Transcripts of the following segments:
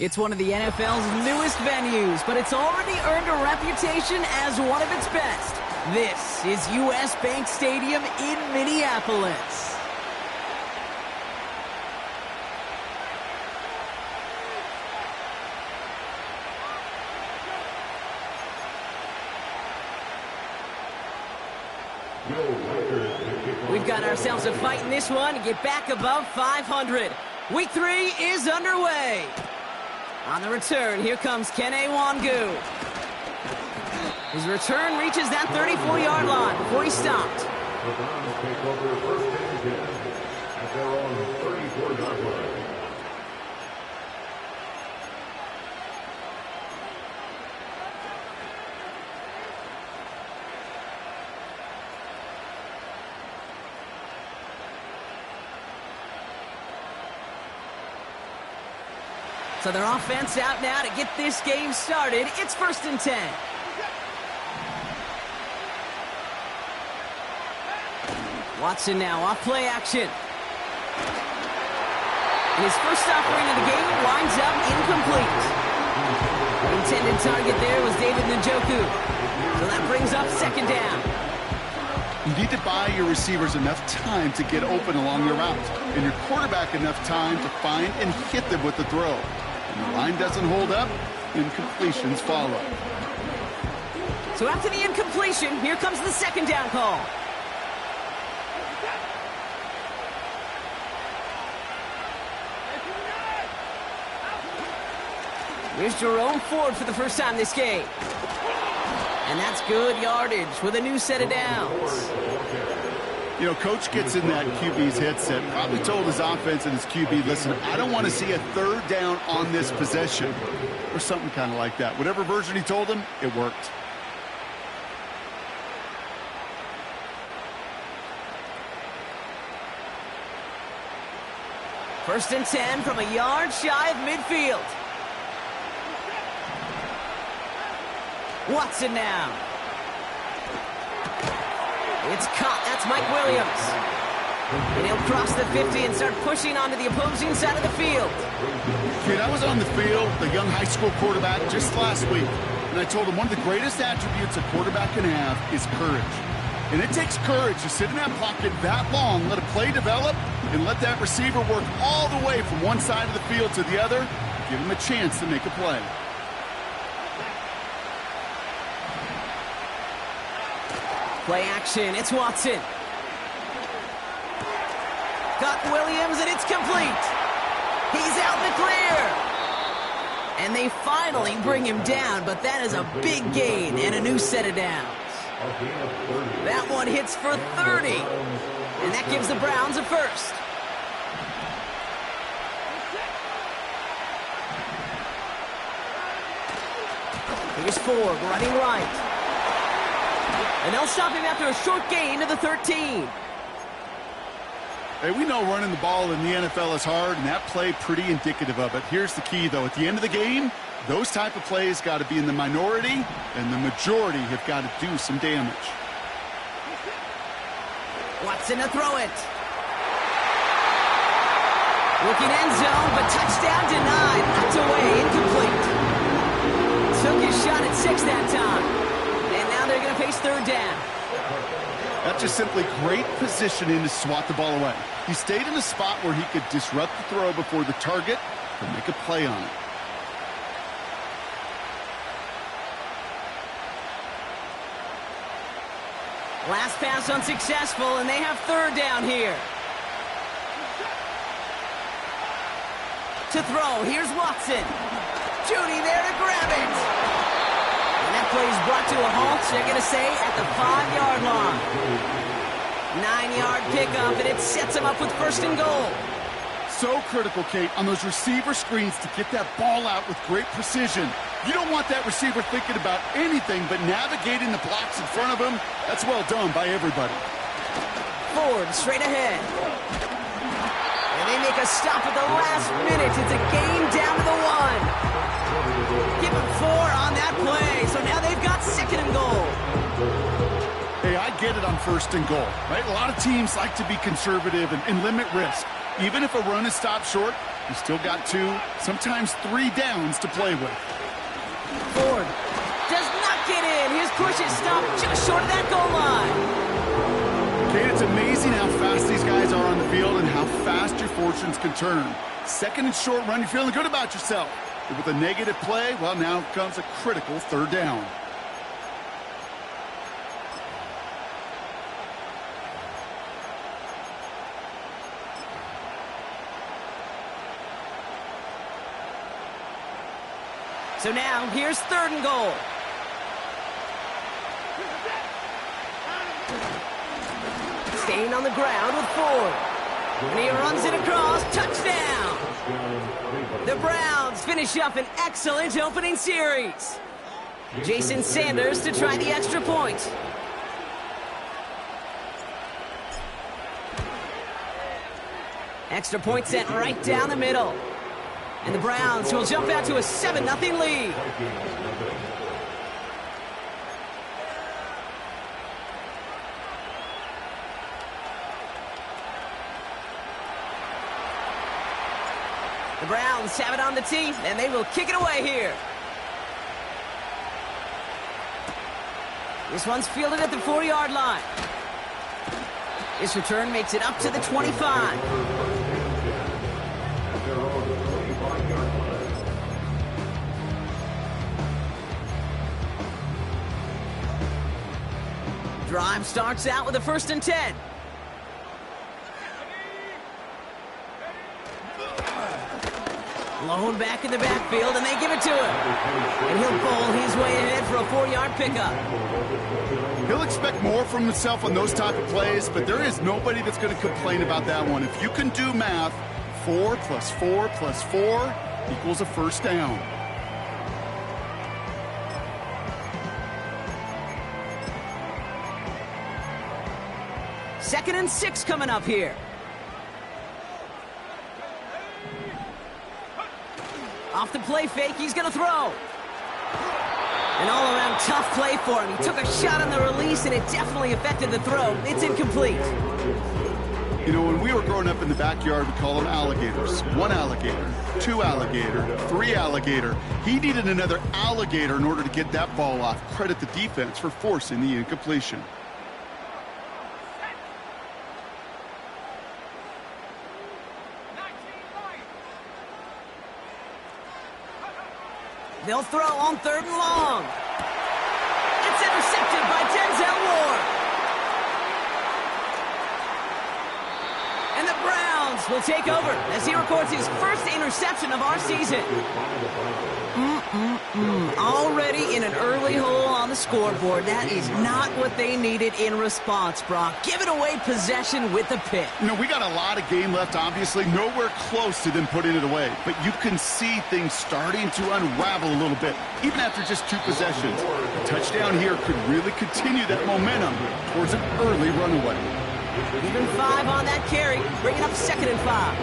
It's one of the NFL's newest venues, but it's already earned a reputation as one of its best. This is US Bank Stadium in Minneapolis. We've got ourselves a fight in this one to get back above 500. Week 3 is underway. On the return, here comes Kene Wangu. His return reaches that 34-yard line before he stopped. The Browns take over first and 10 at their own 34-yard line. So their offense out now to get this game started. It's 1st and 10. Watson now off play action. And his first offering of the game winds up incomplete. The intended target there was David Njoku. So that brings up 2nd down. You need to buy your receivers enough time to get open along your route, and your quarterback enough time to find and hit them with the throw. When the line doesn't hold up, incompletions follow. So after the incompletion, here comes the 2nd down call. Here's Jerome Ford for the first time this game. And that's good yardage with a new set of downs. You know, coach gets in that QB's headset, probably told his offense and his QB, listen, I don't want to see a 3rd down on this possession. Or something kind of like that. Whatever version he told him, it worked. First and 10 from a yard shy of midfield. Watson now. It's caught. That's Mike Williams. And he'll cross the 50 and start pushing onto the opposing side of the field. Kid, I was on the field, the young high school quarterback, just last week. And I told him one of the greatest attributes a quarterback can have is courage. And it takes courage to sit in that pocket that long, let a play develop, and let that receiver work all the way from one side of the field to the other, give him a chance to make a play. Play action, it's Watson. Got Williams, and it's complete. He's out in the clear. And they finally bring him down, but that is a big gain and a new set of downs. That one hits for 30. And that gives the Browns a first. Here's Ford running right. And they'll stop him after a short gain to the 13. Hey, we know running the ball in the NFL is hard, and that play pretty indicative of it. Here's the key, though. At the end of the game, those type of plays got to be in the minority, and the majority have got to do some damage. Watson to throw it. Looking end zone, but touchdown denied. Knocked away, incomplete. Took his shot at 6 that time. And now they're going to face 3rd down. That's just simply great positioning to swat the ball away. He stayed in a spot where he could disrupt the throw before the target could make a play on it. Last pass unsuccessful, and they have 3rd down here. To throw, here's Watson. Judy there to grab it. And that play is brought to a halt, so they're going to say at the 5-yard line. 9-yard pickup, and it sets them up with 1st and goal. So critical, Kate, on those receiver screens to get that ball out with great precision. You don't want that receiver thinking about anything but navigating the blocks in front of him. That's well done by everybody. Ford straight ahead. And they make a stop at the last minute. It's a gain down to the 1. Give him 4 on that play. So now they've got 2nd and goal. Hey, I get it on 1st and goal, right? A lot of teams like to be conservative and limit risk. Even if a run is stopped short, You still got 2, sometimes 3 downs to play with. Ford does not get in. His push is stopped just short of that goal line. Kate, it's amazing how fast these guys are on the field and how fast your fortunes can turn. Second and short run, you're feeling good about yourself. But with a negative play, well, now comes a critical 3rd down. So now, here's 3rd and goal. Staying on the ground with Ford. And he runs it across. Touchdown! The Browns finish up an excellent opening series. Jason Sanders to try the extra point. Extra point sent right down the middle. And the Browns will jump out to a 7-0 lead. The Browns have it on the tee, and they will kick it away here. This one's fielded at the 4-yard line. This return makes it up to the 25. Drive starts out with a 1st and 10. Blown back in the backfield, and they give it to him. And he'll bowl his way ahead for a 4-yard pickup. He'll expect more from himself on those type of plays, but there is nobody that's going to complain about that one. If you can do math, 4 + 4 + 4 equals a 1st down. Second and 6 coming up here. Off the play fake, he's going to throw. An all-around tough play for him. He took a shot on the release, and it definitely affected the throw. It's incomplete. You know, when we were growing up in the backyard, we call them alligators. 1 alligator, 2 alligator, 3 alligator. He needed another alligator in order to get that ball off. Credit the defense for forcing the incompletion. They'll throw on 3rd and long. It's intercepted by Denzel Ward. And the Browns will take over as he records his 1st interception of our season. Already in an early hole on the scoreboard. That is not what they needed in response, Brock. Giving away possession with the pick. You know, we got a lot of game left, obviously. Nowhere close to them putting it away. But you can see things starting to unravel a little bit, even after just 2 possessions. A touchdown here could really continue that momentum towards an early runaway. Even 5 on that carry, bringing up 2nd and 5.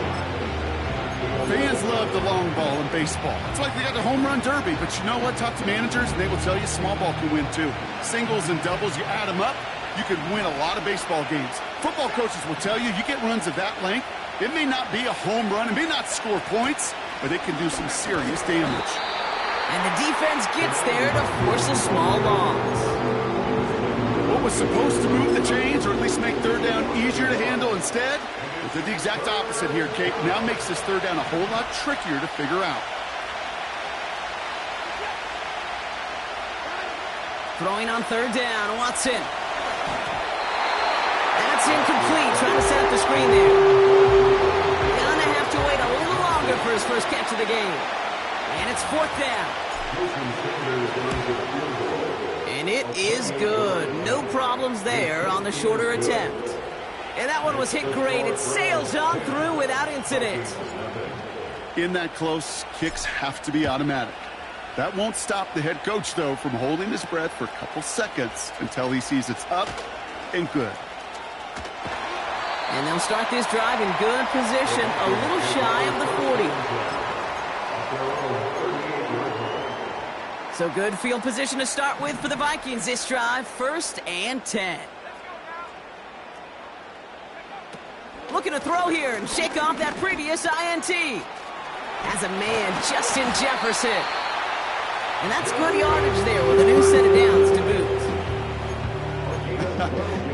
Fans love the long ball in baseball. It's like they got the home run derby, but you know what? Talk to managers, and they will tell you small ball can win too. Singles and doubles, you add them up, you could win a lot of baseball games. Football coaches will tell you, you get runs of that length, it may not be a home run, it may not score points, but it can do some serious damage. And the defense gets there to force a small loss. What was supposed to move the chains, or at least make 3rd down easier to handle instead, did the exact opposite here, Kate. Now makes this 3rd down a whole lot trickier to figure out. Throwing on 3rd down, Watson. That's incomplete, trying to set up the screen there. Gonna have to wait a little longer for his 1st catch of the game. And it's 4th down. And it is good. No problems there on the shorter attempt. And that one was hit great. It sails on through without incident. In that close, kicks have to be automatic. That won't stop the head coach, though, from holding his breath for a couple seconds until he sees it's up and good. And they'll start this drive in good position, a little shy of the 40. So good field position to start with for the Vikings this drive, 1st and 10. Looking to throw here and shake off that previous INT. Has a man, Justin Jefferson. And that's good yardage there with a new set of downs to boot.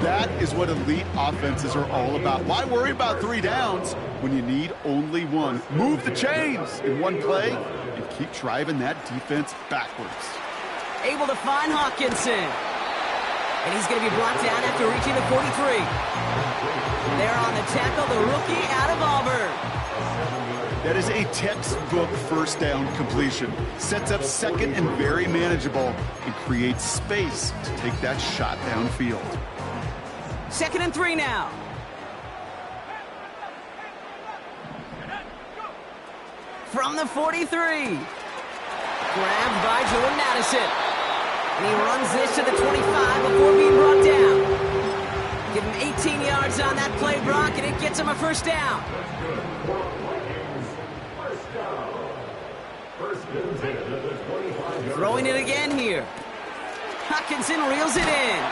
That is what elite offenses are all about. Why worry about 3 downs when you need only 1? Move the chains in one play and keep driving that defense backwards. Able to find Hawkinson. And he's going to be blocked down after reaching the 43. There on the tackle, the rookie out of Auburn. That is a textbook first down completion. Sets up second and very manageable and creates space to take that shot downfield. 2nd and 3 now. From the 43. Grabbed by Jordan Addison. And he runs this to the 25 before being brought down. Give him 18 yards on that play, Brock, and it gets him a first down. Throwing it again here. Hawkinson reels it in.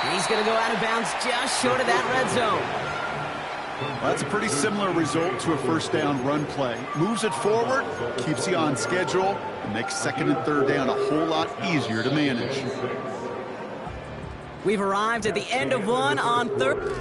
And he's going to go out of bounds just short of that red zone. Well, that's a pretty similar result to a first down run play. Moves it forward, keeps you on schedule, and makes 2nd and 3rd down a whole lot easier to manage. We've arrived at the end of one on 3rd.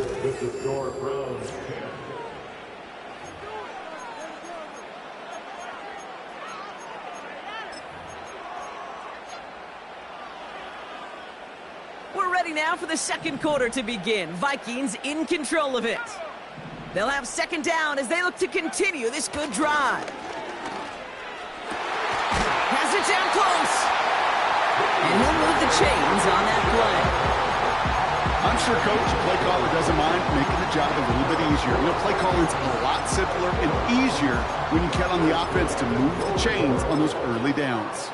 We're ready now for the 2nd quarter to begin. Vikings in control of it. They'll have 2nd down as they look to continue this good drive. Has it down close. And he'll move the chains on that play. I'm sure Coach, play caller doesn't mind making the job a little bit easier. You know, play calling's a lot simpler and easier when you count on the offense to move the chains on those early downs.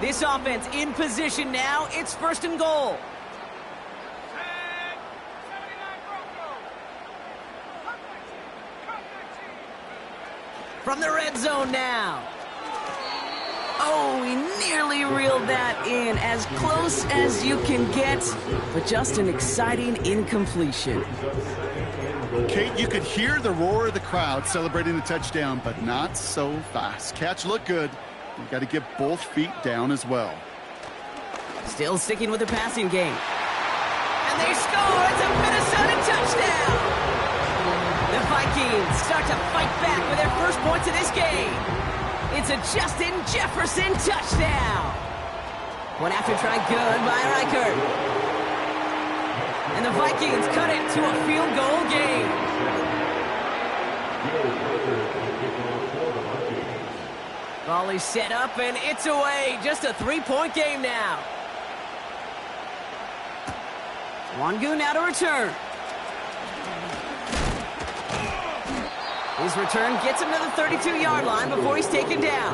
This offense in position now. It's 1st and goal. From the red zone now. Oh, he nearly reeled that in. As close as you can get, but just an exciting incompletion. Kate, you could hear the roar of the crowd celebrating the touchdown, but not so fast. Catch looked good. You've got to get both feet down as well. Still sticking with the passing game. And they score. It's a Minnesota touchdown. The Vikings start to fight back with their first points of this game. It's a Justin Jefferson touchdown. One after try good by Reichert. And the Vikings cut it to a field goal game. Ball is set up and it's away. Just a 3-point game now. Wangu now to return. His return gets him to the 32-yard line before he's taken down.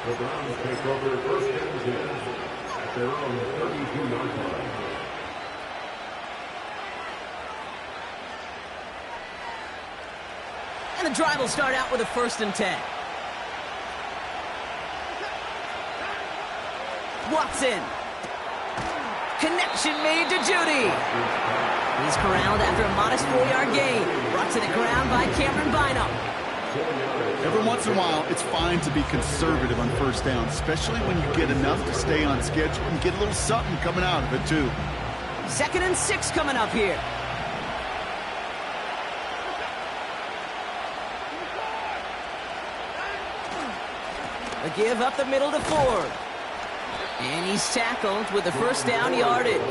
The Browns take over 1st and 10 at their own 32-yard line. And the drive will start out with a 1st and 10. Watson. Connection made to Judy. He's corralled after a modest 4-yard gain. Brought to the ground by Cameron Bynum. Every once in a while, it's fine to be conservative on first down, especially when you get enough to stay on schedule and get a little something coming out of it, too. 2nd and 6 coming up here. A give up the middle to Ford. And he's tackled with the first down yardage.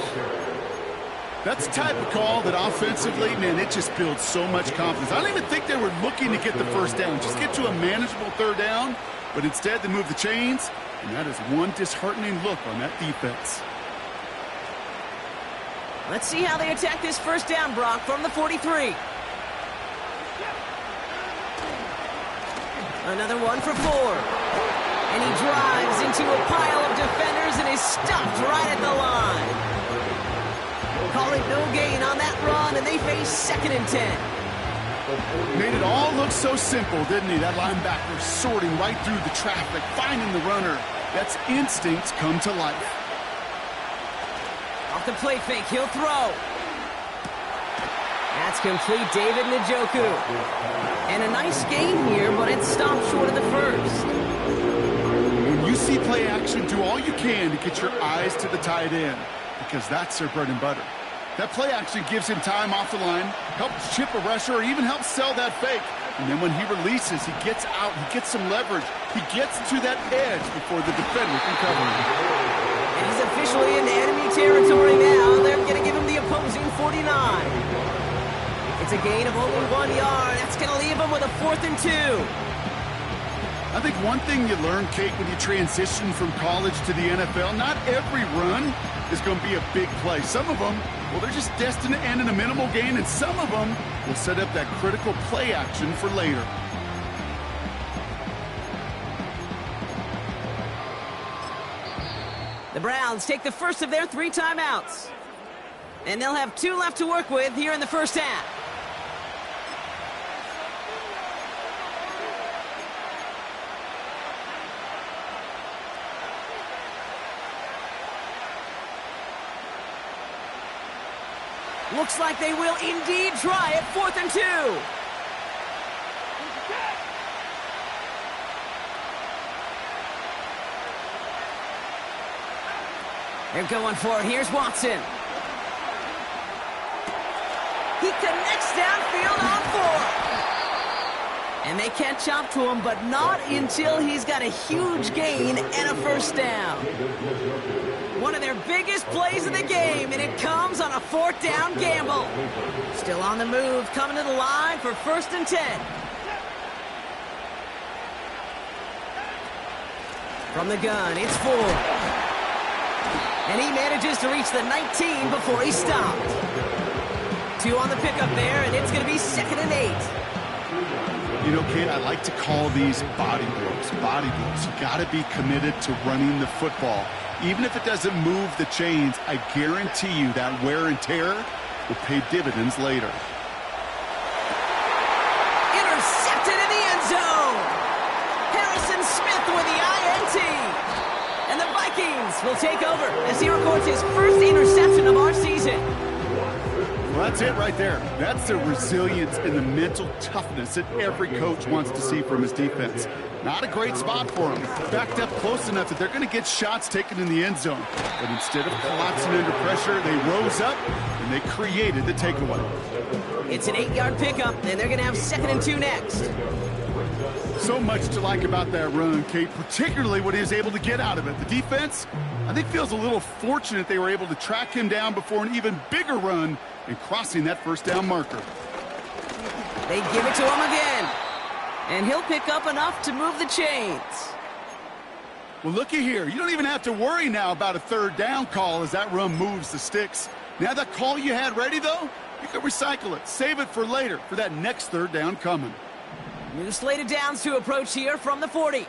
That's the type of call that offensively, man, it just builds so much confidence. I don't even think they were looking to get the first down, just get to a manageable 3rd down, but instead they move the chains, and that is one disheartening look on that defense. Let's see how they attack this first down, Brock, from the 43. Another one for Ford. And he drives into a pile of defenders and is stopped right at the line. Call it no gain on that run, and they face 2nd and 10. Made it all look so simple, didn't he? That linebacker sorting right through the traffic, finding the runner. That's instincts come to life. Off the play fake, he'll throw. That's complete, David Njoku. And a nice gain here, but it stopped short of the first. When you see play action, do all you can to get your eyes to the tight end, because that's their bread and butter. That play action gives him time off the line, helps chip a rusher, or even helps sell that fake. And then when he releases, he gets out, he gets some leverage. He gets to that edge before the defender can cover him. And he's officially in enemy territory now. They're going to give him the opposing 49. It's a gain of only 1 yard. That's going to leave him with a 4th and 2. I think one thing you learn, Kate, when you transition from college to the NFL, not every run is going to be a big play. Some of them, well, they're just destined to end in a minimal gain, and some of them will set up that critical play action for later. The Browns take the first of their 3 timeouts. And they'll have 2 left to work with here in the first half. Looks like they will indeed try it. 4th and 2. They're going for it. Here's Watson. He connects downfield on 4. And they catch up to him, but not until he's got a huge gain and a first down. One of their biggest plays of the game, and it comes on a 4th down gamble. Still on the move, coming to the line for 1st and 10. From the gun, it's Ford. And he manages to reach the 19 before he stopped. 2 on the pickup there, and it's going to be 2nd and 8. You know, Kate, I like to call these body blows. Body blows. You got to be committed to running the football. Even if it doesn't move the chains, I guarantee you that wear and tear will pay dividends later. Intercepted in the end zone. Harrison Smith with the INT. And the Vikings will take over as he records his first interception of our season. Well, that's it right there. That's the resilience and the mental toughness that every coach wants to see from his defense. Not a great spot for him. Backed up close enough that they're going to get shots taken in the end zone. But instead of collapsing under pressure, they rose up and they created the takeaway. It's an 8-yard pickup, and they're going to have 2nd and 2 next. So much to like about that run, Kate, particularly what he was able to get out of it. The defense, I think, feels a little fortunate they were able to track him down before an even bigger run and crossing that 1st down marker. They give it to him again. And he'll pick up enough to move the chains. Well, looky here. You don't even have to worry now about a 3rd down call as that run moves the sticks. Now that call you had ready, though, you can recycle it. Save it for later, for that next 3rd down coming. New slate of downs to approach here from the 40.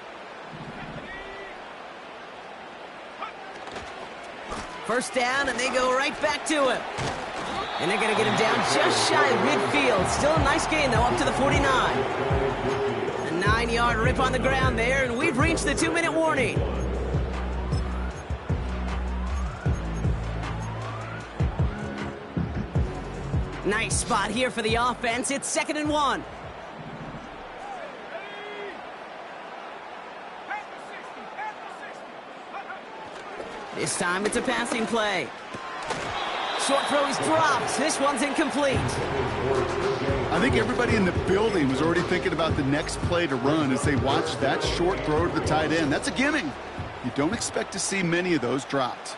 First down, and they go right back to him. And they're going to get him down just shy of midfield. Still a nice gain, though, up to the 49. A 9-yard rip on the ground there, and we've reached the 2-minute warning. Nice spot here for the offense. It's 2nd and 1. This time it's a passing play. Short throw is dropped. This one's incomplete. I think everybody in the building was already thinking about the next play to run as they watched that short throw to the tight end. That's a gimme. You don't expect to see many of those dropped.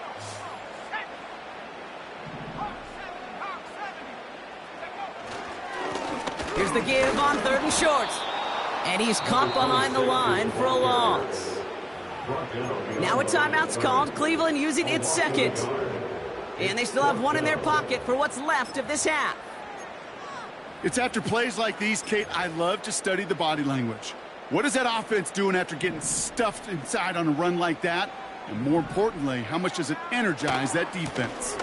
Here's the give on 3rd and short. And he's caught behind the line for a loss. Now a timeout's called. Cleveland using its 2nd. And they still have 1 in their pocket for what's left of this half. It's after plays like these, Kate, I love to study the body language. What is that offense doing after getting stuffed inside on a run like that? And more importantly, how much does it energize that defense?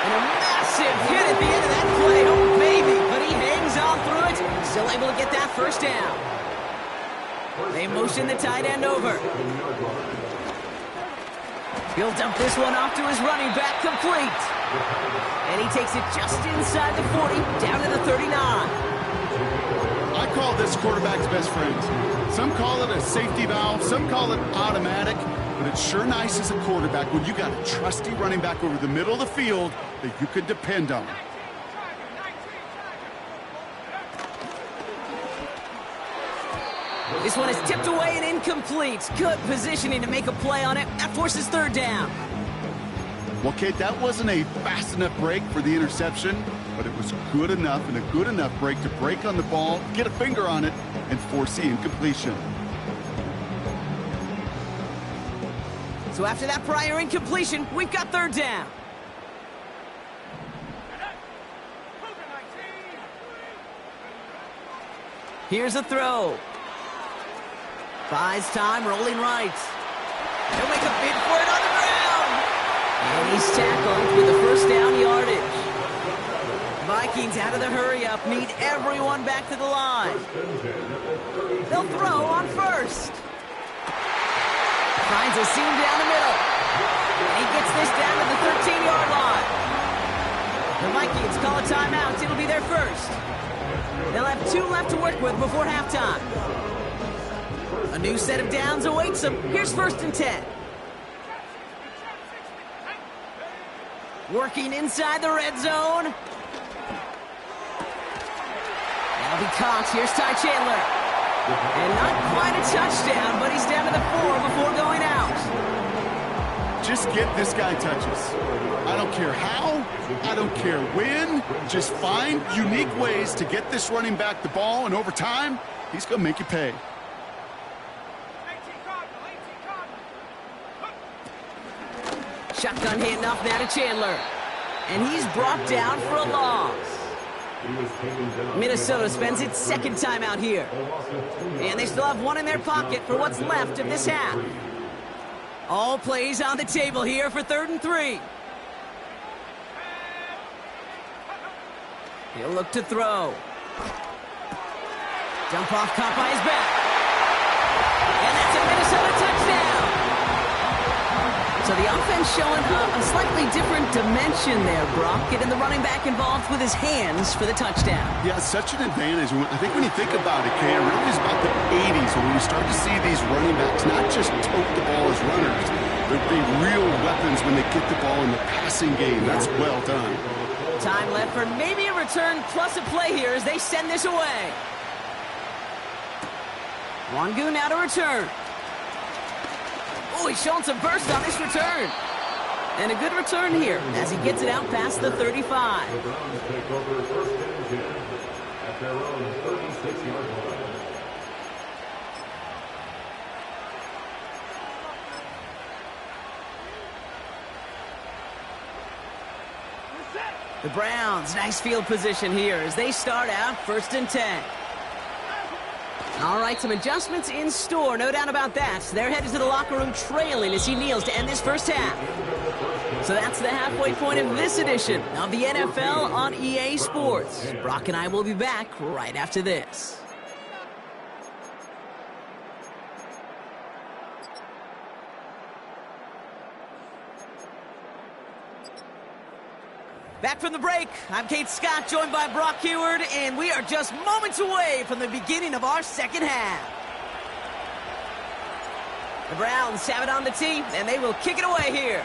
And a massive hit at the end of that play. Oh, baby. But he hangs on through it. Still able to get that first down. They motion the tight end over. He'll dump this one off to his running back, complete. And he takes it just inside the 40, down to the 39. I call this quarterback's best friend. Some call it a safety valve, some call it automatic, but it's sure nice as a quarterback when you got a trusty running back over the middle of the field that you can depend on. This one is tipped away and incomplete. Good positioning to make a play on it. That forces third down. Well, Kate, that wasn't a fast enough break for the interception, but it was good enough and a good enough break to break on the ball, get a finger on it, and force the incompletion. So after that prior incompletion, we've got third down. Here's a throw. Buys time, rolling right. He'll make a bid for it on the ground. And he's tackled with the first down yardage. Vikings out of the hurry-up, need everyone back to the line. They'll throw on first. Finds a seam down the middle. And he gets this down to the 13-yard line. The Vikings call a timeout. It'll be their first. They'll have 2 left to work with before halftime. A new set of downs awaits them. Here's 1st and 10. Working inside the red zone. That'll be caught. Here's Ty Chandler. And not quite a touchdown, but he's down to the 4 before going out. Just get this guy touches. I don't care how, I don't care when. Just find unique ways to get this running back the ball, and over time, he's going to make you pay. Shotgun handoff now to Chandler. And he's brought down for a loss. Minnesota spends its 2nd time out here. And they still have 1 in their pocket for what's left of this half. All plays on the table here for 3rd and 3. He'll look to throw. Dump off caught by his back. And that's a Minnesota touchdown. So the offense showing a slightly different dimension there, Brock. Getting the running back involved with his hands for the touchdown. Yeah, such an advantage. I think when you think about it, Kay, it really is about the 80s when we start to see these running backs not just tote the ball as runners, but be real weapons when they get the ball in the passing game. That's well done. Time left for maybe a return plus a play here as they send this away. Wangu now to return. Oh, he's showing some burst on this return. And a good return here as he gets it out past the 35. The Browns take over 1st and 10 at their own 36-yard line. The Browns, nice field position here as they start out 1st and 10. All right, some adjustments in store, no doubt about that. They're headed to the locker room trailing as he kneels to end this first half. So that's the halfway point of this edition of the NFL on EA Sports. Brock and I will be back right after this. Back from the break, I'm Kate Scott, joined by Brock Heward, and we are just moments away from the beginning of our second half. The Browns have it on the tee, and they will kick it away here.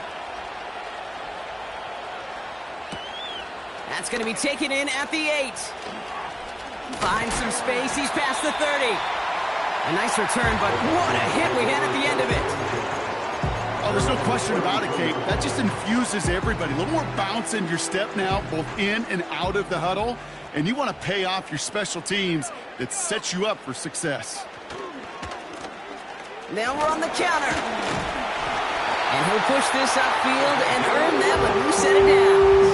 That's going to be taken in at the 8. Finds some space, he's past the 30. A nice return, but what a hit we had at the end of it. Oh, there's no question about it, Kate. That just infuses everybody. A little more bounce in your step now, both in and out of the huddle. And you want to pay off your special teams that sets you up for success. Now we're on the counter. And he'll push this upfield and earn them a new set of downs.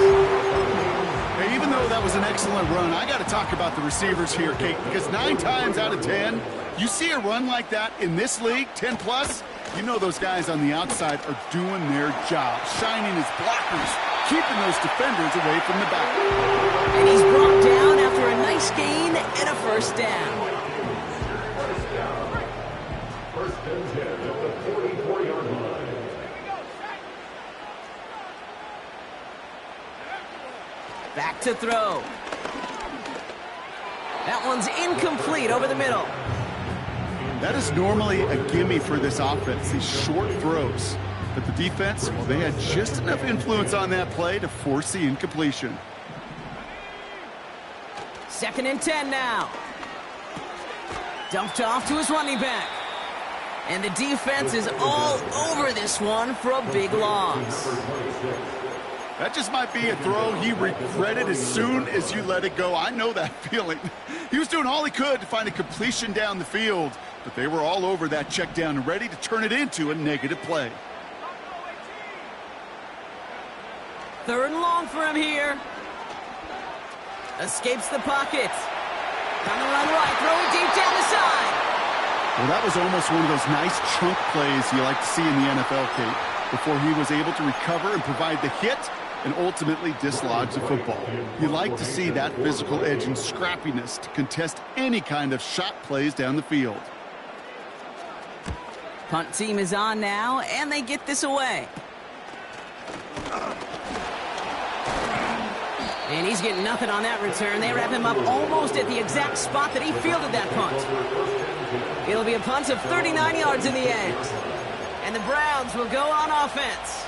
Hey, even though that was an excellent run, I got to talk about the receivers here, Kate, because 9 times out of 10, you see a run like that in this league, 10 plus, you know those guys on the outside are doing their job, shining as blockers, keeping those defenders away from the back. And he's brought down after a nice gain and a first down. First down. 1st and 10 at the 44-yard line. to throw. That one's incomplete over the middle. That is normally a gimme for this offense, these short throws. But the defense, well, they had just enough influence on that play to force the incompletion. 2nd and 10 now. Dumped off to his running back. And the defense is all over this one for a big loss. That just might be a throw he regretted as soon as you let it go. I know that feeling. He was doing all he could to find a completion down the field, but they were all over that check down and ready to turn it into a negative play. 3rd and long for him here. Escapes the pocket. On the run right, throw it deep down the side. Well, that was almost one of those nice chunk plays you like to see in the NFL, Kate, before he was able to recover and provide the hit and ultimately dislodge the football. You like to see that physical edge and scrappiness to contest any kind of shot plays down the field. Punt team is on now, and they get this away. And he's getting nothing on that return. They wrap him up almost at the exact spot that he fielded that punt. It'll be a punt of 39 yards in the end. And the Browns will go on offense.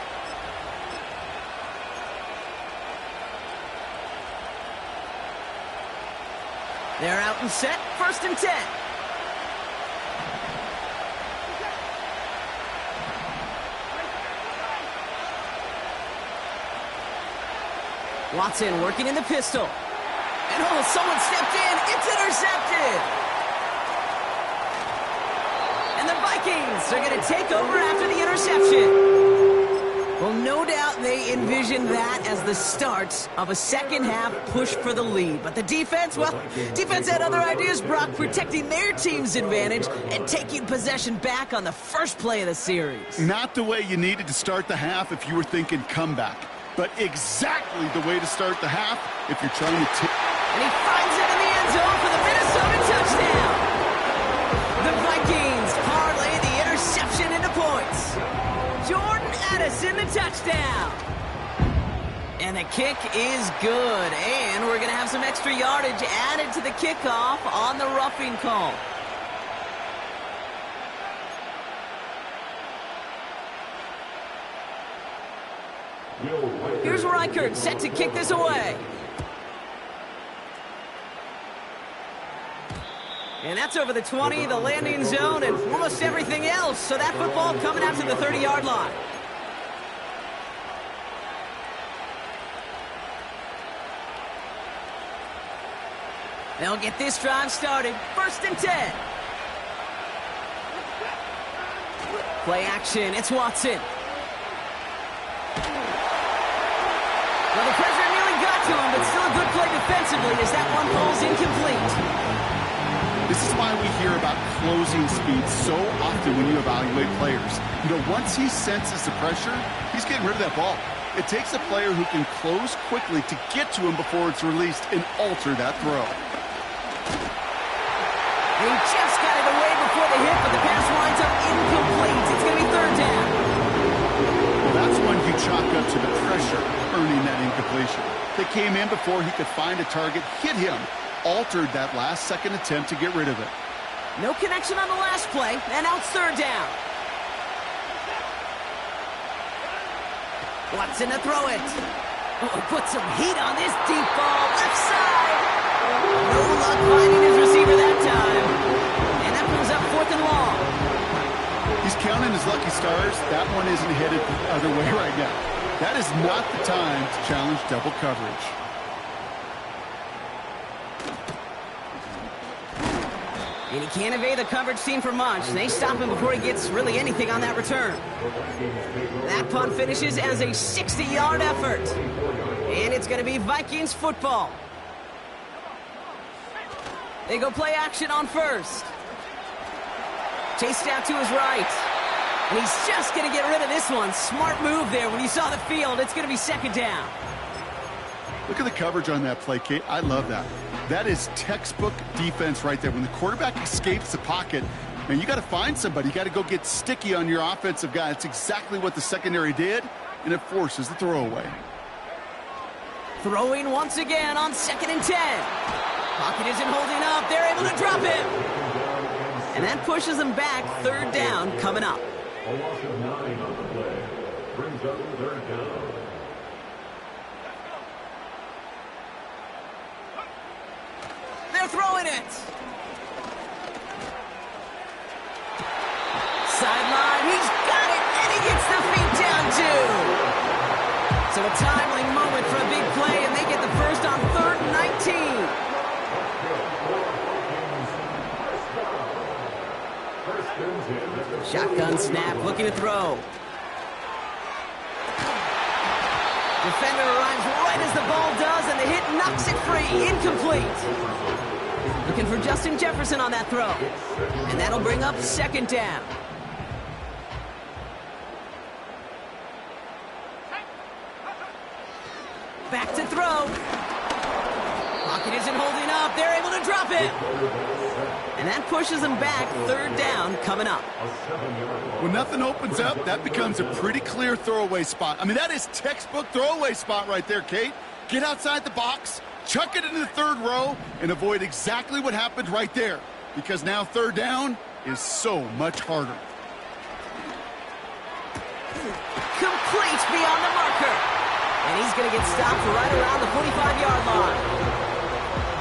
They're out and set, 1st and 10. Watson working in the pistol. And oh, someone stepped in. It's intercepted. And the Vikings are going to take over after the interception. Well, no doubt they envisioned that as the start of a second-half push for the lead. But the defense, well, defense had other ideas, Brock, protecting their team's advantage and taking possession back on the first play of the series. Not the way you needed to start the half if you were thinking comeback, but exactly the way to start the half if you're trying to take. And he finds it in the end zone for the Minnesota touchdown. The Vikings parlay the interception into points. Jordan Addison, the touchdown. And the kick is good. And we're going to have some extra yardage added to the kickoff on the roughing call. Here's Reichert set to kick this away. And that's over the 20, the landing zone, and almost everything else. So that football coming out to the 30-yard line. They'll get this drive started. 1st and 10. Play action. It's Watson. Well, the pressure nearly got to him, but still a good play defensively as that one falls incomplete. This is why we hear about closing speed so often when you evaluate players. You know, once he senses the pressure, he's getting rid of that ball. It takes a player who can close quickly to get to him before it's released and alter that throw. He just got it away before the hit, but the pass winds up incomplete. It's going to be 3rd down. Well, that's when you chalk up to the pressure earning that incompletion. They came in before he could find a target, hit him, altered that last-second attempt to get rid of it. No connection on the last play, and now it's 3rd down. Watson to throw it. Oh, put some heat on this deep ball, left side. No luck finding his receiver that time. And that brings up 4th and long. He's counting his lucky stars. That one isn't headed the other way right now. That is not the time to challenge double coverage. And he can't evade the coverage team for much. They stop him before he gets really anything on that return. That punt finishes as a 60-yard effort. And it's going to be Vikings football. They go play action on 1st. Chased out to his right. And he's just going to get rid of this one. Smart move there. When you saw the field, it's going to be 2nd down. Look at the coverage on that play, Kate. I love that. That is textbook defense right there. When the quarterback escapes the pocket, man, you got to find somebody. You got to go get sticky on your offensive guy. That's exactly what the secondary did, and it forces the throwaway. Throwing once again on 2nd and 10. Pocket isn't holding up. They're able to drop him. And that pushes them back. 3rd down coming up. A loss of 9 on the play. Brings up 3rd down. They're throwing it. Sideline. He's got it. And he gets the feet down too. So a timely moment for a big play, and they get the first on 3rd and 19. Shotgun snap, looking to throw. Defender arrives right as the ball does, and the hit knocks it free. Incomplete. Looking for Justin Jefferson on that throw. And that'll bring up 2nd down. Back to throw. Pocket isn't holding up. They're able to drop it. And that pushes them back. 3rd down coming up. When nothing opens up, that becomes a pretty clear throwaway spot. I mean, that is textbook throwaway spot right there, Kate. Get outside the box, chuck it into the 3rd row, and avoid exactly what happened right there. Because now 3rd down is so much harder. Complete beyond the marker. And he's going to get stopped right around the 45-yard line.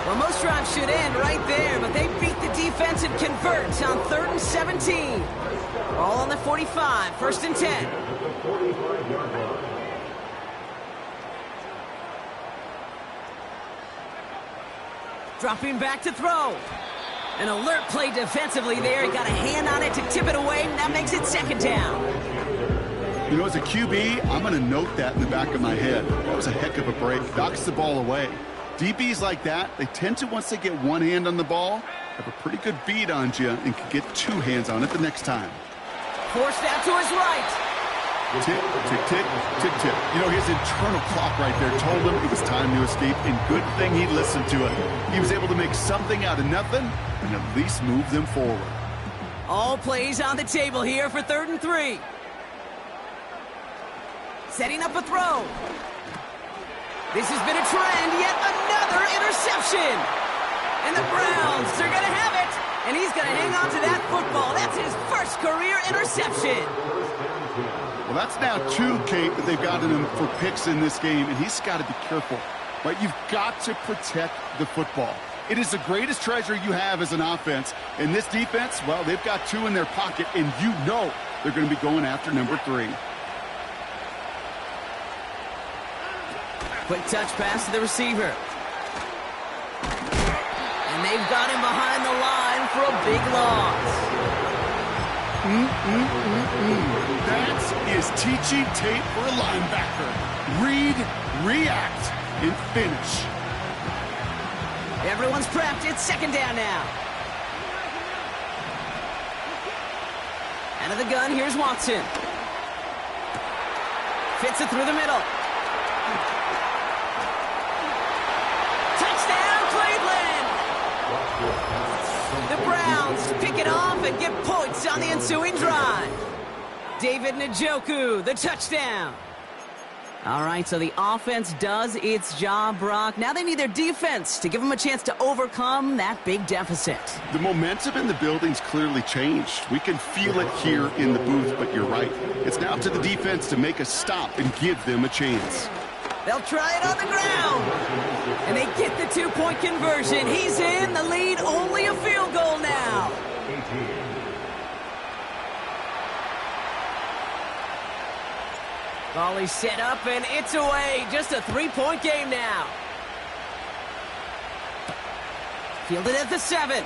Well, most drives should end right there, but they beat the defense and convert on 3rd and 17. All on the 45, 1st and 10. Dropping back to throw. An alert play defensively there. He got a hand on it to tip it away, and that makes it 2nd down. You know, as a QB, I'm going to note that in the back of my head. That was a heck of a break. Knocks the ball away. DBs like that, they tend to, once they get one hand on the ball, have a pretty good beat on you and can get 2 hands on it the next time. Forced out to his right. Tick, tick, tick, tick, tick. You know, his internal clock right there told him it was time to escape, and good thing he listened to it. He was able to make something out of nothing and at least move them forward. All plays on the table here for 3rd and 3. Setting up a throw. This has been a trend, yet another interception. And the Browns are going to have it. And he's going to hang on to that football. That's his first career interception. Well, that's now 2, Kate, that they've gotten him for picks in this game, and he's got to be careful. Right? You've got to protect the football. It is the greatest treasure you have as an offense. And this defense, well, they've got 2 in their pocket, and you know they're going to be going after number 3. Quick touch pass to the receiver. And they've got him behind the line for a big loss. That is teaching tape for a linebacker. Read, react, and finish. Everyone's prepped. It's 2nd down now. Out of the gun, here's Watson. Fits it through the middle. The Browns pick it off and get points on the ensuing drive. David Njoku, the touchdown. All right, so the offense does its job, Brock. Now they need their defense to give them a chance to overcome that big deficit. The momentum in the building's clearly changed. We can feel it here in the booth, but you're right. It's now up to the defense to make a stop and give them a chance. They'll try it on the ground. And they get the 2-point conversion. He's in the lead, only a field goal now. Volley set up, and it's away. Just a 3-point game now. Fielded at the 7.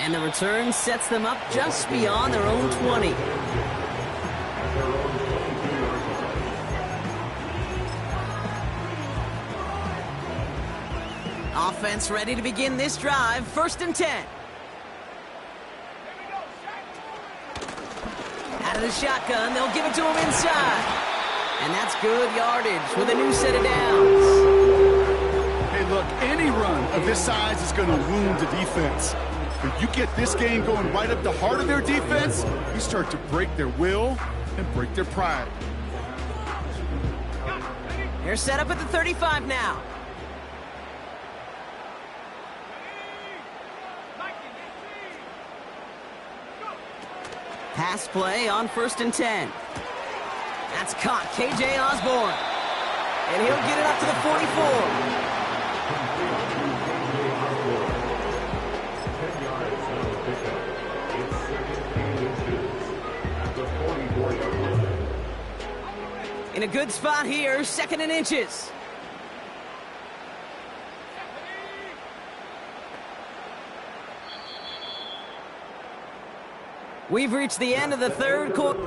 And the return sets them up just beyond their own 20. Offense ready to begin this drive. 1st and 10. Out of the shotgun, they'll give it to him inside. And that's good yardage with a new set of downs. Hey, look, any run of this size is going to wound the defense. But you get this game going right up the heart of their defense, you start to break their will and break their pride. They're set up at the 35 now. Pass play on 1st and 10. That's caught. KJ Osborne. And he'll get it up to the 44. 10 yards on the pickup. It's 2nd and inches at the 44-yard line. In a good spot here, 2nd and inches. We've reached the end of the third quarter.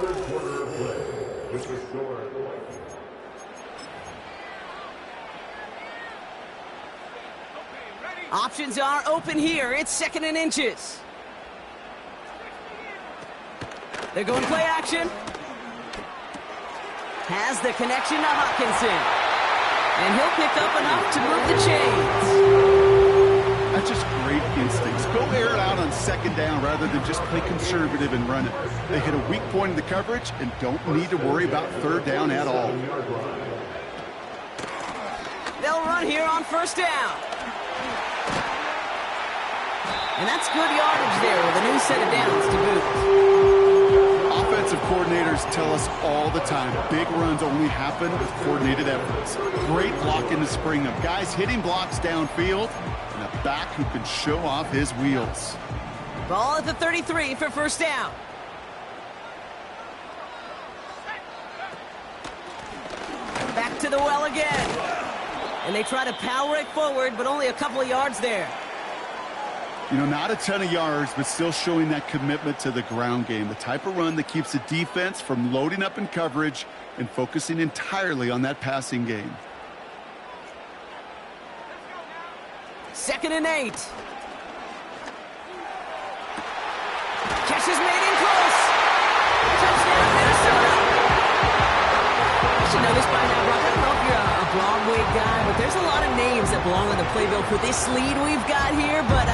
Options are open here. It's 2nd and inches. They're going play action. Has the connection to Hawkinson. And he'll pick up enough to move the chains. That's just great instincts. Go air it out on 2nd down rather than just play conservative and run it. They hit a weak point in the coverage and don't need to worry about 3rd down at all. They'll run here on 1st down. And that's good yardage there with a new set of downs to boot. Offensive coordinators tell us all the time, big runs only happen with coordinated efforts. Great blocking to spring them. Guys hitting blocks downfield, and a back who can show off his wheels. Ball at the 33 for 1st down. Back to the well again. And they try to power it forward, but only a couple of yards there. You know, not a ton of yards, but still showing that commitment to the ground game. The type of run that keeps the defense from loading up in coverage and focusing entirely on that passing game. 2nd and 8. Catch is made in close. Touchdown, Minnesota. You should know this by now, Brock. I don't know if you're a Broadway guy, but there's a lot of names that belong on the playbill for this lead we've got here, but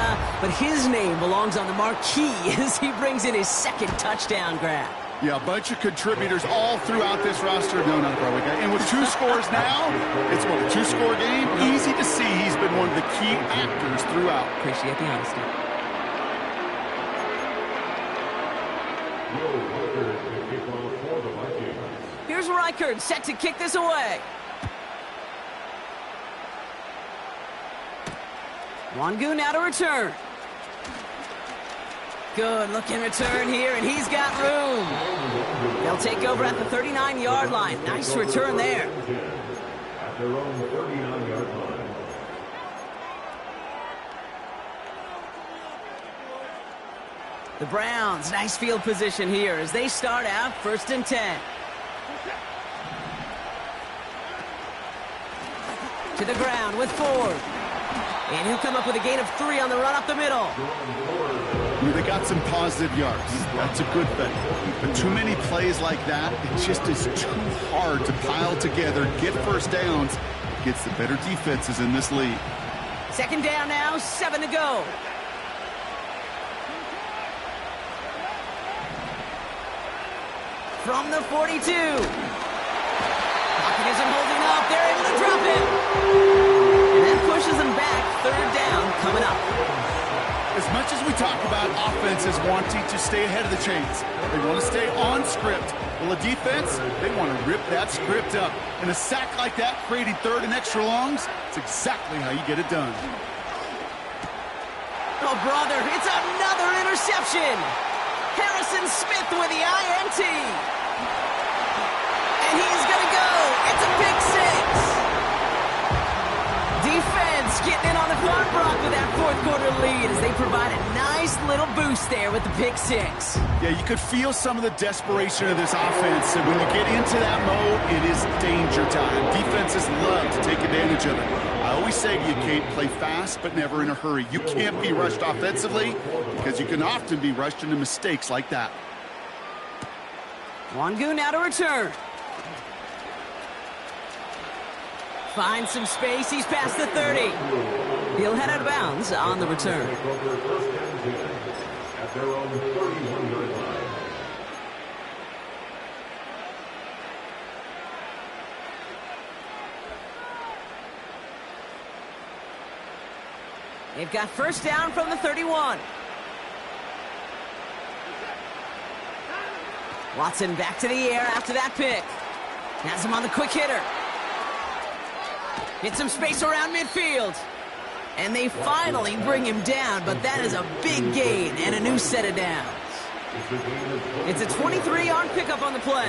his name belongs on the marquee as he brings in his 2nd touchdown grab. Yeah, a bunch of contributors all throughout this roster. No, not a Broadway guy. And with 2 scores now, it's what, a 2-score game? Easy to see he's been one of the key actors throughout. Appreciate the honesty. Here's Reichard set to kick this away. Wangu now to return. Good looking return here, and he's got room. They'll take over at the 39-yard line. Nice return there. At their own 39-yard line. The Browns, nice field position here as they start out 1st and 10. To the ground with Ford. And he'll come up with a gain of 3 on the run up the middle. They got some positive yards. That's a good thing. But too many plays like that, it just is too hard to pile together, get 1st downs against the better defenses in this league. 2nd down now, 7 to go. From the 42. Hawkins isn't holding up. They're able to drop it. And that pushes them back. 3rd down coming up. As much as we talk about offenses wanting to stay ahead of the chains, they want to stay on script. Well, the defense, they want to rip that script up. And a sack like that, creating 3rd and extra longs, it's exactly how you get it done. Oh, brother, it's another interception. Harrison Smith with the INT. And he's going to go. It's a pick 6. Defense getting in on the clock, Brock, with that 4th quarter lead as they provide a nice little boost there with the pick 6. Yeah, you could feel some of the desperation of this offense, and when you get into that mode, it is danger time. Defenses love to take advantage of it. I always say you can't play fast, but never in a hurry. You can't be rushed offensively because you can often be rushed into mistakes like that. Wangu now to return. Finds some space. He's past the 30. He'll head out of bounds on the return. At their own 31-yard line. They've got first down from the 31. Watson back to the air after that pick. Has him on the quick hitter. Get some space around midfield. And they finally bring him down, but that is a big gain and a new set of downs. It's a 23-yard pickup on the play.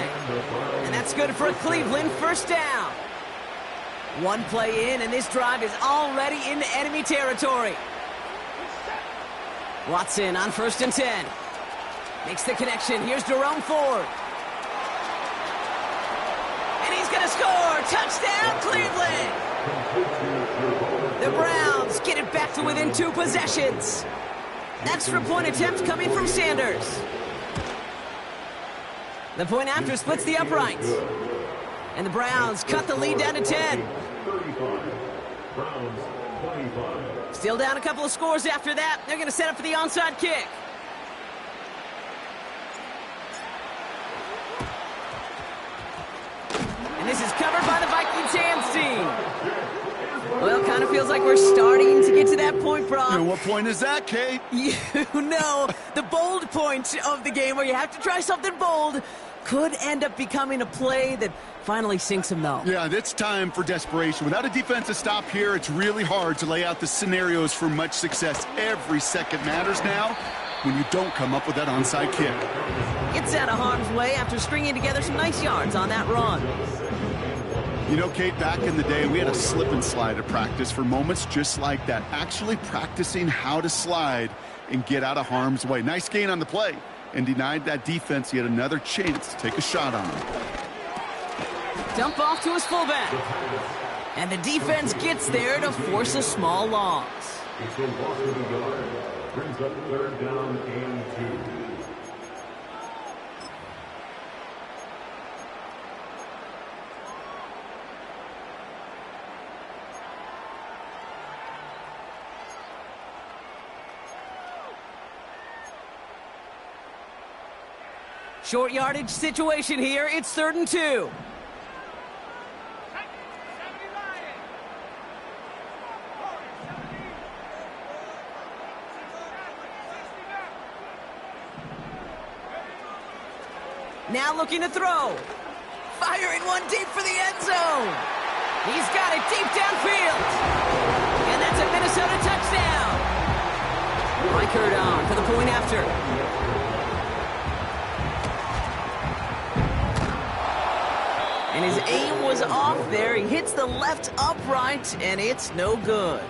And that's good for a Cleveland first down. One play in, and this drive is already into enemy territory. Watson on 1st and 10. Makes the connection. Here's Jerome Ford. And he's going to score. Touchdown, Cleveland. The Browns get it back to within 2 possessions. Extra point attempt coming from Sanders. The point after splits the uprights. And the Browns cut the lead down to 10. Still down a couple of scores after that. They're going to set up for the onside kick. And this is covered by the Vikings hands team. Well, kind of feels like we're starting to get to that point, Brock. And what point is that, Kate? You know, the bold point of the game where you have to try something bold could end up becoming a play that finally sinks him, though. Yeah, it's time for desperation. Without a defensive stop here, it's really hard to lay out the scenarios for much success. Every second matters now when you don't come up with that onside kick. Gets out of harm's way after stringing together some nice yards on that run. You know, Kate, back in the day, we had a slip and slide at practice for moments just like that. Actually practicing how to slide and get out of harm's way. Nice gain on the play, and denied that defense yet another chance to take a shot on him. Dump off to his fullback. And the defense gets there to force a small loss. It's a loss of a yard. Brings up 3rd down and 2. Short yardage situation here. It's 3rd and 2. Now looking to throw. Firing one deep for the end zone. He's got it deep downfield. And that's a Minnesota touchdown. Reichert on for the point after. And his aim was off there. He hits the left upright, and it's no good.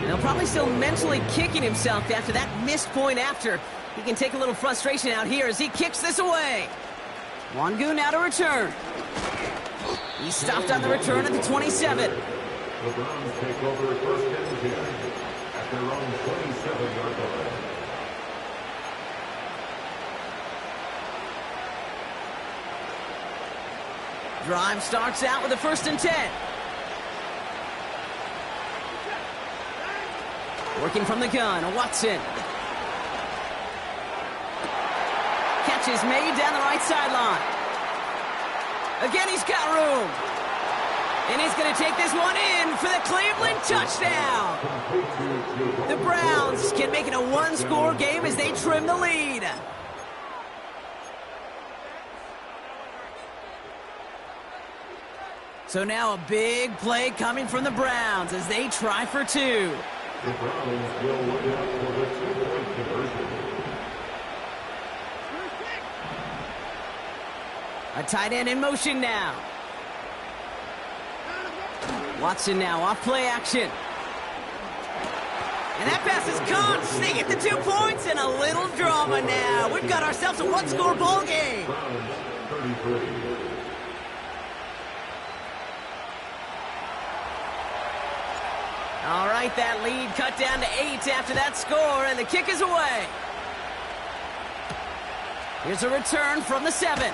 And he'll probably still mentally kicking himself after that missed point after. He can take a little frustration out here as he kicks this away. Wangu now to return. He's stopped on the return at the 27. The Browns take over 1st and 10 at their own 27-yard line. Drive starts out with a 1st and 10. Working from the gun, Watson. Catch is made down the right sideline. Again, he's got room. And he's going to take this one in for the Cleveland touchdown. The Browns can make it a 1-score game as they trim the lead. So now a big play coming from the Browns as they try for 2. The Browns will look out for the 2-point conversion. A tight end in motion now. Watson now off play action. And that pass is caught. They get the 2 points and a little drama now. We've got ourselves a 1-score ball game. Browns 33. All right, that lead cut down to 8 after that score, and the kick is away. Here's a return from the 7.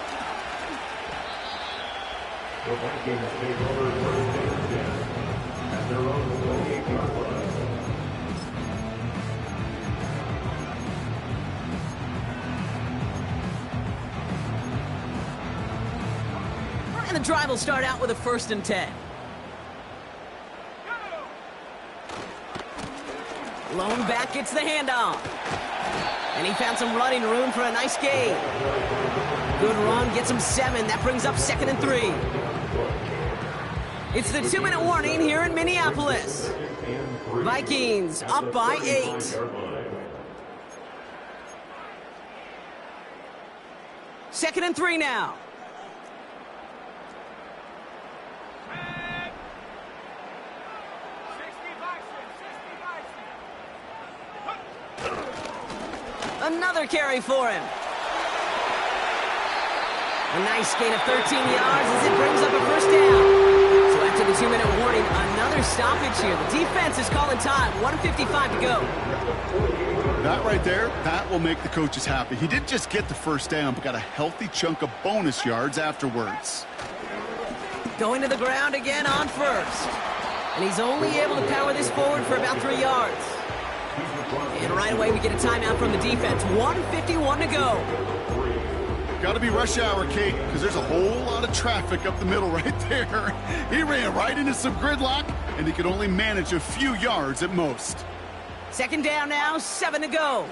The Vikings take over 1st and 10 at their own 28-yard line. And the drive will start out with a 1st and 10. Lone back gets the handoff. And he found some running room for a nice gain. Good run, gets him 7. That brings up 2nd and 3. It's the 2-minute warning here in Minneapolis. Vikings up by 8. Second and 3 now. Another carry for him. A nice gain of 13 yards as it brings up a first down. So after the 2-minute warning, another stoppage here. The defense is calling time. 1:55 to go. That right there, that will make the coaches happy. He didn't just get the first down, but got a healthy chunk of bonus yards afterwards. Going to the ground again on first. And he's only able to power this forward for about 3 yards. And right away we get a timeout from the defense. 1:51 to go. Got to be rush hour, Kate, because there's a whole lot of traffic up the middle right there. He ran right into some gridlock, and he could only manage a few yards at most. Second down now, 7 to go.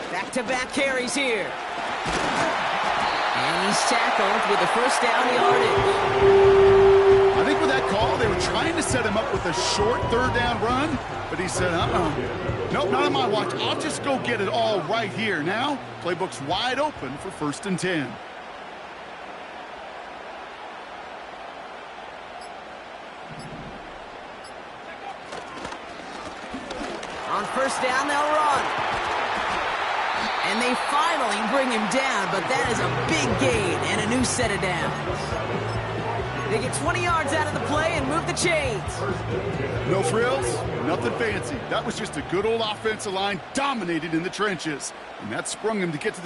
Back-to-back carries here. And he's tackled with the first down yardage. I think with that call, they were trying to set him up with a short 3rd down run, but he said, nope, not on my watch. I'll just go get it all right here. Now, playbook's wide open for 1st and 10. On first down, they'll run. And they finally bring him down, but that is a big gain and a new set of downs. They get 20 yards out of the play and move the chains. No frills, nothing fancy. That was just a good old offensive line dominated in the trenches. And that sprung him to get to the